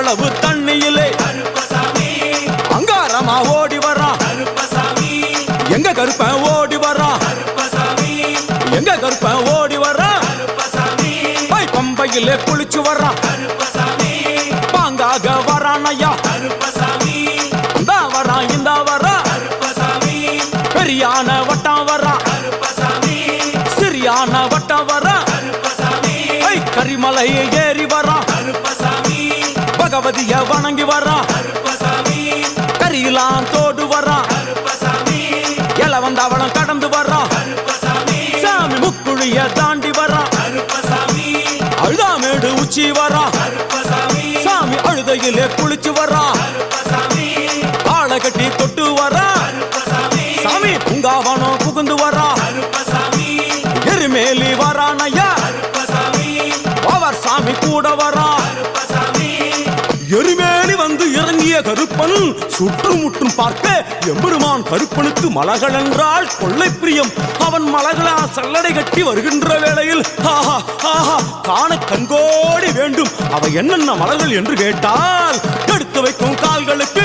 அவ்வளவு தண்ணியிலே அங்காரமா ஓடி வரான் எங்க கருப்பன் ஓடி வரான் எங்க கருப்பன் ஓடி வரான் பம்பையிலே குளிச்சு வரான் பாங்காக வரான் ஐயா இந்தா வரான் இந்த வரான் பெரியான வட்டம் வரான் சிறியான வட்டம் வரான் கரிமலையை ஏறி வரான் பகவதிய வணங்கி வரான் கரியெல்லாம் தோடு வரான் எல வந்தவளம் கடந்து வரான் சாமி முக்குழிய தாண்டி வரான் அழுதாமேடு உச்சி வரான் சாமி அழுதையிலே குளிச்சு வரான் ஆளை கட்டி தொட்டு வரான் சாமி பூங்காவனம் புகுந்து வரான் எருமேலி வரான் ஐயா அவர் சாமி கூட வரான் எருமேலி வந்து இறங்கிய கருப்பன் சுற்றுமுற்றும் பார்க்க எம்பெருமான் கருப்பனுக்கு மலகள் என்றால் கொள்ளை பிரியம். அவன் மலகளா சல்லடை கட்டி வருகின்ற வேளையில் ஆஹா ஆஹா காண கண்கோடி வேண்டும். அவை என்னென்ன மலர்கள் என்று கேட்டால் எடுத்து வைக்கும் கால்களுக்கு